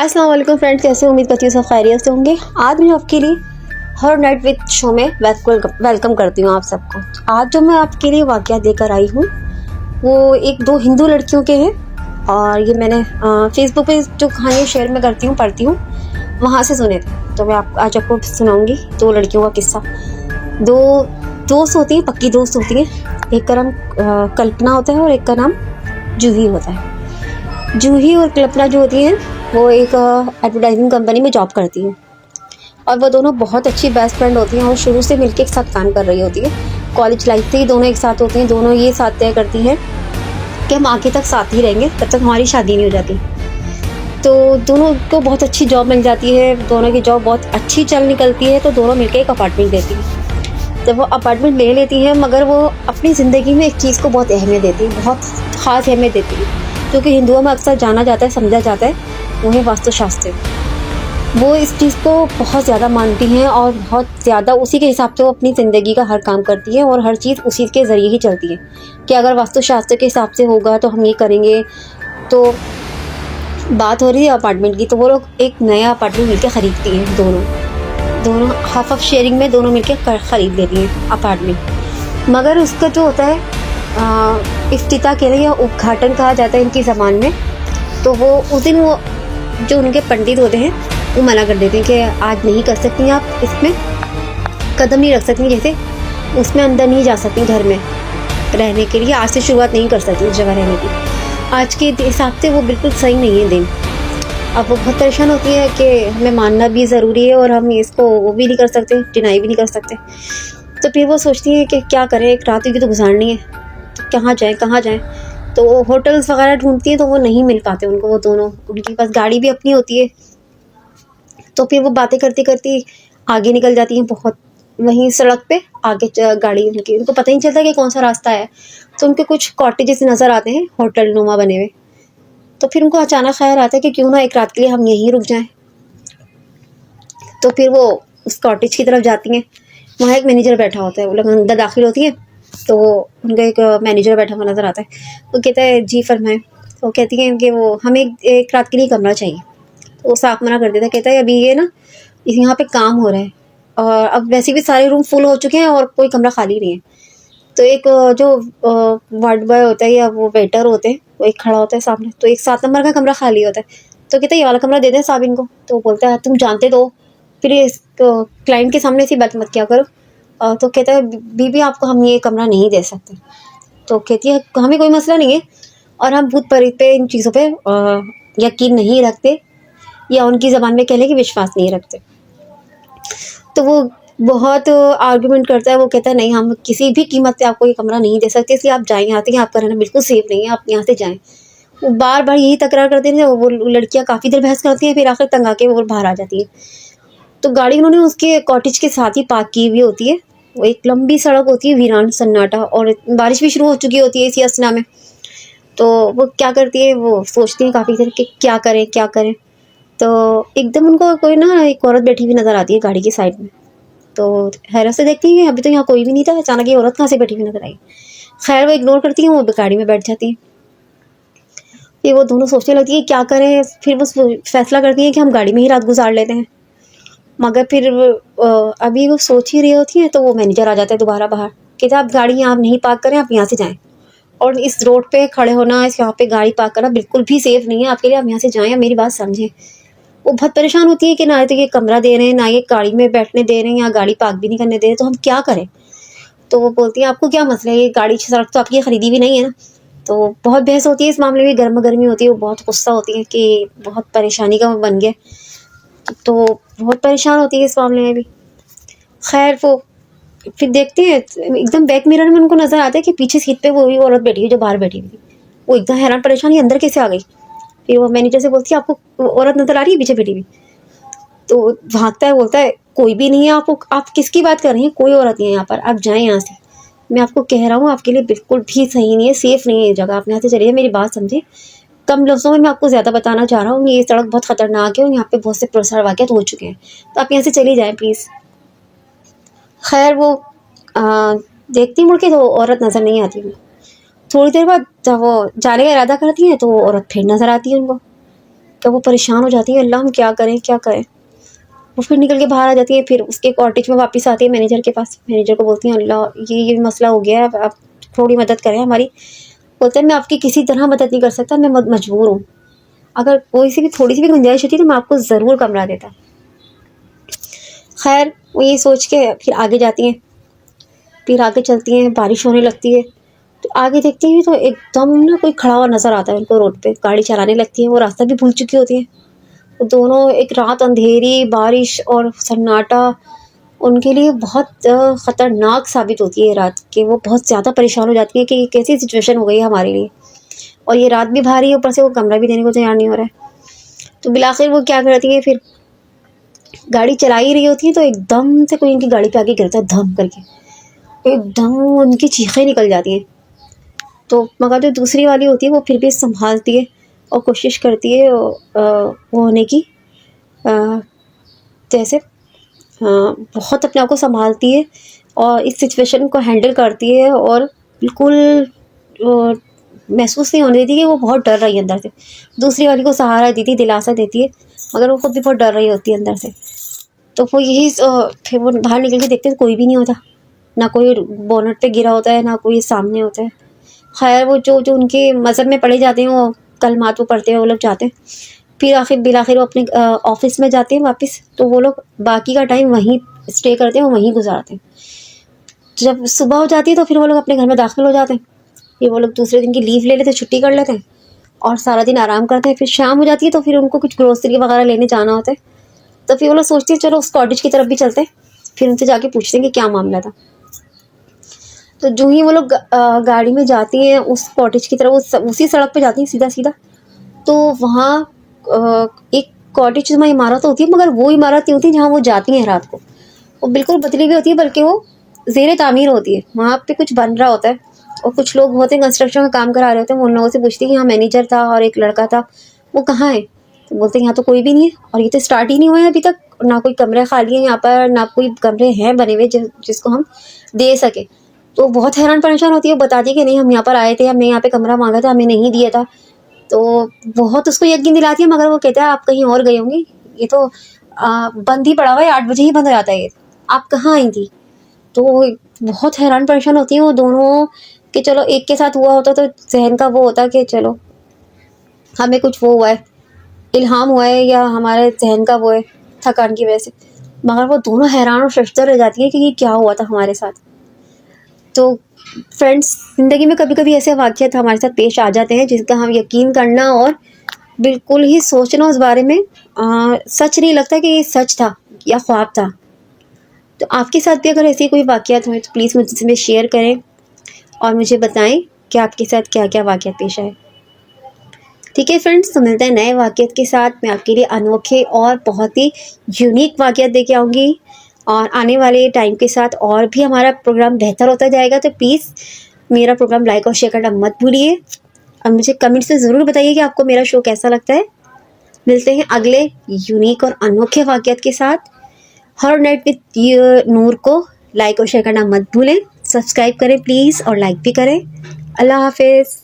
अस्सलाम वालेकुम फ्रेंड्स, कैसे उम्मीद करती हूँ सब खैरियत से होंगे। आज मैं आपके लिए हर नाइट विद शो में वेलकम करती हूँ आप सबको। आज जो मैं आपके लिए वाक़या लेकर आई हूँ वो एक दो हिंदू लड़कियों के हैं और ये मैंने फेसबुक पे जो कहानियाँ शेयर में करती हूँ पढ़ती हूँ वहाँ से सुने थे। तो मैं आज आपको सुनाऊँगी दो लड़कियों का किस्सा। दो दोस्त होती हैं, पक्की दोस्त होती हैं। एक का नाम कल्पना होता है और एक का नाम जूही होता है। जूही और कल्पना जो होती हैं वो एक एडवर्टाइजिंग कंपनी में जॉब करती हैं और वो दोनों बहुत अच्छी बेस्ट फ्रेंड होती हैं और शुरू से मिलकर एक साथ काम कर रही होती है। कॉलेज लाइफ से ही दोनों एक साथ होती हैं। दोनों ये साथ तय करती हैं कि हम आगे तक साथ ही रहेंगे जब तक हमारी शादी नहीं हो जाती। तो दोनों को बहुत अच्छी जॉब मिल जाती है, दोनों की जॉब बहुत अच्छी चल निकलती है। तो दोनों मिलकर एक अपार्टमेंट लेती हैं। जब वो अपार्टमेंट ले लेती हैं मगर वो अपनी ज़िंदगी में एक चीज़ को बहुत अहमियत देती है, बहुत ख़ास अहमियत देती है, क्योंकि हिंदुओं में अक्सर जाना जाता है, समझा जाता है, वो है वास्तुशास्त्र। वो इस चीज़ को बहुत ज़्यादा मानती हैं और बहुत ज़्यादा उसी के हिसाब से वो अपनी ज़िंदगी का हर काम करती हैं और हर चीज़ उसी के ज़रिए ही चलती है कि अगर वास्तुशास्त्र के हिसाब से होगा तो हम ये करेंगे। तो बात हो रही है अपार्टमेंट की, तो वो लोग एक नया अपार्टमेंट मिलकर ख़रीदती हैं। दोनों हाफ ऑफ शेयरिंग में दोनों मिलकर ख़रीद लेती हैं अपार्टमेंट। मगर उसका जो होता है इफ्तिताह के लिए या उद्घाटन कहा जाता है इनकी ज़बान में, तो वो उस दिन वो जो उनके पंडित होते हैं वो मना कर देते हैं कि आज नहीं कर सकती आप, इसमें कदम नहीं रख सकती, जैसे उसमें अंदर नहीं जा सकती, घर में रहने के लिए आज से शुरुआत नहीं कर सकती उस जगह रहने की। आज के हिसाब से वो बिल्कुल सही नहीं है दिन। अब वो बहुत परेशान होती है कि हमें मानना भी ज़रूरी है और हम इसको वो भी नहीं कर सकते, डिनाई भी नहीं कर सकते। तो फिर वो सोचती हैं कि क्या करें, एक रात की तो गुजारनी है, तो कहाँ जाएँ। तो वो होटल्स वगैरह ढूंढती हैं तो वो नहीं मिल पाते उनको, वो दोनों, उनके पास गाड़ी भी अपनी होती है। तो फिर वो बातें करती करती आगे निकल जाती हैं, बहुत वहीं सड़क पे आगे गाड़ी उनको पता ही नहीं चलता कि कौन सा रास्ता है। तो उनके कुछ कॉटेजेस नज़र आते हैं होटल नुमा बने हुए। तो फिर उनको अचानक ख्याल आता है कि क्यों ना एक रात के लिए हम यहीं रुक जाएं। तो फिर वो उस कॉटेज की तरफ जाती हैं। वहाँ एक मैनेजर बैठा होता है। वो लोग अंदर दाखिल होती हैं तो उनका एक मैनेजर बैठा हुआ नज़र आता है। वो कहता है जी फरमाएं। तो कहती हैं कि वो हमें एक रात के लिए कमरा चाहिए। तो वो साफ मना कर देता है, कहता है अभी ये ना यहाँ पे काम हो रहा है और अब वैसे भी सारे रूम फुल हो चुके हैं और कोई कमरा खाली नहीं है। तो एक जो वार्ड बॉय होता है या वो वेटर होते हैं वो एक खड़ा होता है सामने, तो एक 7 नंबर का कमरा खाली होता है। तो कहता है ये वाला कमरा दे दें साहब इनको। तो बोलता है तुम जानते तो, फिर ये क्लाइंट के सामने ऐसी बात मत किया करो। तो कहता है बीबी आपको हम ये कमरा नहीं दे सकते। तो कहती है हमें कोई मसला नहीं है और हम भूत प्रेत पे इन चीज़ों पे यकीन नहीं रखते, या उनकी ज़बान में कह लें कि विश्वास नहीं रखते। तो वो बहुत आर्गुमेंट करता है। वो कहता है नहीं, हम किसी भी कीमत पे आपको ये कमरा नहीं दे सकते, इसलिए आप जाएँ, यहाँ से आपका रहना बिल्कुल सेफ नहीं है, आप यहाँ से जाएँ। वो बार बार यही तकरार करते हैं। वो लड़कियाँ काफ़ी देर बहस करती हैं, फिर आखिर तंग आके वो बाहर आ जाती है। तो गाड़ी उन्होंने उसके कॉटेज के साथ ही पार्क की हुई होती है। वो एक लंबी सड़क होती है, वीरान सन्नाटा, और बारिश भी शुरू हो चुकी होती है इसी असना में। तो वो क्या करती है, वो सोचती है काफ़ी देर कि क्या करें। तो एकदम उनको कोई ना एक औरत बैठी हुई नज़र आती है गाड़ी की साइड में। तो हैरत से देखती हैं कि अभी तो यहाँ कोई भी नहीं था, अचानक ये औरत कहाँ से बैठी हुई नज़र आई। खैर वो इग्नोर करती हैं, वो गाड़ी में बैठ जाती हैं। फिर वो दोनों सोचने लगती है क्या करें। फिर वो फैसला करती हैं कि हम गाड़ी में ही रात गुजार लेते हैं। मगर फिर अभी वो सोच ही रही होती है तो वो मैनेजर आ जाता है दोबारा बाहर, कहता है आप गाड़ी यहाँ नहीं पार्क करें, आप यहाँ से जाएं, और इस रोड पे खड़े होना, इस यहाँ पे गाड़ी पार्क करना बिल्कुल भी सेफ नहीं है आपके लिए, आप यहाँ से जाएं, मेरी बात समझें। वो बहुत परेशान होती है कि ना तो ये कमरा दे रहे हैं, ना ये गाड़ी में बैठने दे रहे हैं, या गाड़ी पार्क भी नहीं करने दे रहे, तो हम क्या करें। तो वो बोलती है आपको क्या मसला है, ये गाड़ी सड़क तो आपकी खरीदी भी नहीं है ना। तो बहुत बहस होती है इस मामले में, गर्मा गर्मी होती है। वो बहुत गुस्सा होती है कि बहुत परेशानी का बन गया। तो बहुत परेशान होती है इस मामले में भी। खैर वो फिर देखती है एकदम बैक मिरर में उनको नज़र आता है कि पीछे सीट पे वही औरत बैठी है जो बाहर बैठी हुई थी। वो एकदम हैरान परेशान, ये अंदर कैसे आ गई। फिर वो मैनेजर से बोलती है आपको औरत नज़र आ रही है पीछे बैठी हुई। तो भागता है, बोलता है कोई भी नहीं है, आप किसकी बात कर रही हैं, कोई औरत नहीं है यहाँ पर, आप जाएँ यहाँ से। मैं आपको कह रहा हूँ आपके लिए बिल्कुल भी सही नहीं है, सेफ़ नहीं है ये जगह, आप यहाँ से चलिए, मेरी बात समझे। कम लफ्ज़ों में मैं आपको ज़्यादा बताना चाह रहा हूँ, ये सड़क बहुत ख़तरनाक है और यहाँ पे बहुत से पुरस्कार वाक़यात हो चुके हैं, तो आप यहाँ से चली जाएँ प्लीज़। खैर वो देखती मुड़ के तो औरत नज़र नहीं आती उनको। थोड़ी देर बाद जब वो जाने का इरादा करती हैं तो वो औरत फिर नज़र आती है उनको। क्या वो परेशान हो जाती है, अल्लाह हम क्या करें क्या करें। वो फिर निकल के बाहर आ जाती है, फिर उसके कॉटेज में वापस आती है मैनेजर के पास। मैनेजर को बोलती हैं अल्लाह ये मसला हो गया है, आप थोड़ी मदद करें हमारी। बोलते हैं मैं आपकी किसी तरह मदद नहीं कर सकता, मैं मजबूर हूँ, अगर कोई सी भी थोड़ी सी भी गुंजाइश होती तो मैं आपको ज़रूर कमरा देता। खैर वो ये सोच के फिर आगे जाती हैं, फिर आगे चलती हैं, बारिश होने लगती है। तो आगे देखती हैं तो एकदम ना कोई खड़ा हुआ नज़र आता है उनको रोड पे, गाड़ी चलाने लगती है, वो रास्ता भी भूल चुकी होती है। वो दोनों एक रात अंधेरी, बारिश और सन्नाटा उनके लिए बहुत ख़तरनाक साबित होती है रात के। वो बहुत ज़्यादा परेशान हो जाती है कि ये कैसी सिचुएशन हो गई है हमारे लिए, और ये रात भी भारी है, ऊपर से वो कमरा भी देने को तैयार नहीं हो रहा है। तो बिलाखिर वो क्या करती है, फिर गाड़ी चला ही रही होती है तो एकदम से कोई उनकी गाड़ी पे आके गिरता है धम करके, एकदम उनकी चीखें निकल जाती हैं। तो मगर जो दूसरी वाली होती है वो फिर भी संभालती है और कोशिश करती है वो होने की, जैसे बहुत अपने आप को संभालती है और इस सिचुएशन को हैंडल करती है, और बिल्कुल महसूस नहीं होने देती कि वो बहुत डर रही है अंदर से। दूसरी वाली को सहारा देती है, दिलासा देती है, मगर वो खुद भी बहुत डर रही होती है अंदर से। तो वो यही फिर वो बाहर निकल के देखते तो कोई भी नहीं होता, ना कोई बोनट पे गिरा होता है, ना कोई सामने होता है। खैर वो जो जो उनके मज़हब में पढ़े जाते हैं वो कलमात वो पढ़ते हैं, वो लोग जाते हैं। फिर बिलाखिर वो अपने ऑफिस में जाते हैं वापस। तो वो लोग बाकी का टाइम वहीं स्टे करते हैं, वहीं गुजारते हैं। जब सुबह हो जाती है तो फिर वो लोग अपने घर में दाखिल हो जाते हैं। फिर वो लोग दूसरे दिन की लीव ले लेते हैं, छुट्टी कर लेते हैं और सारा दिन आराम करते हैं। फिर शाम हो जाती है तो फिर उनको कुछ ग्रोसरी वगैरह लेने जाना होता है। तो फिर वो लोग सोचते हैं चलो उस कॉटेज की तरफ भी चलते हैं, फिर उनसे जाके पूछते हैं कि क्या मामला था। तो जो ही वो लोग गाड़ी में जाती हैं उस कॉटेज की तरफ, उसी सड़क पे जाती हैं सीधा सीधा। तो वहाँ एक कॉटेज में इमारत होती है, मगर वो इमारत नहीं होती जहाँ वो जाती हैं रात को। वो बिल्कुल बदली हुई होती है, बल्कि वो ज़ेरे तामीर होती है। वहाँ पे कुछ बन रहा होता है और कुछ लोग होते हैं कंस्ट्रक्शन का काम करा रहे होते हैं। वो उन लोगों से पूछती है कि यहाँ मैनेजर था और एक लड़का था, वो कहाँ है। तो बोलते हैं यहाँ तो कोई भी नहीं है, और ये तो स्टार्ट ही नहीं हुआ है अभी तक, ना कोई कमरे खाली हैं यहाँ पर, ना कोई कमरे हैं बने हुए जिसको हम दे सके। तो बहुत हैरान परेशान होती है, बताती है कि नहीं हम यहाँ पर आए थे, हमने यहाँ पे कमरा मांगा था, हमें नहीं दिया था। तो बहुत उसको यकीन दिलाती है, मगर वो कहता है आप कहीं और गई होंगी, ये तो बंद ही पड़ा हुआ है, 8 बजे ही बंद हो जाता है, ये आप कहाँ आई थी। तो बहुत हैरान परेशान होती है वो दोनों कि चलो एक के साथ हुआ होता तो जहन का वो होता कि चलो हमें कुछ वो हुआ है, इल्हाम हुआ है, या हमारे जहन का वो है थकान की वजह से। मगर वो दोनों हैरान और शर्मसार रह जाती है कि ये क्या हुआ था हमारे साथ। तो फ्रेंड्स, ज़िंदगी में कभी कभी ऐसे वाक़यात हमारे साथ पेश आ जाते हैं जिसका हम यकीन करना और बिल्कुल ही सोचना उस बारे में सच नहीं लगता कि ये सच था या ख्वाब था। तो आपके साथ भी अगर ऐसी कोई वाक़यात हुए तो प्लीज़ मुझसे शेयर करें और मुझे बताएं कि आपके साथ क्या क्या वाक़यात पेश आए। ठीक है फ्रेंड्स, तो मिलते हैं नए वाक़यात के साथ। मैं आपके लिए अनोखे और बहुत ही यूनिक वाक़यात लेके आऊँगी, और आने वाले टाइम के साथ और भी हमारा प्रोग्राम बेहतर होता जाएगा। तो प्लीज़ मेरा प्रोग्राम लाइक और शेयर करना मत भूलिए, और मुझे कमेंट्स में ज़रूर बताइए कि आपको मेरा शो कैसा लगता है। मिलते हैं अगले यूनिक और अनोखे वाक़यात के साथ। हर नाइट विद नूर को लाइक और शेयर करना मत भूलें, सब्सक्राइब करें प्लीज़ और लाइक भी करें। अल्लाह हाफिज़।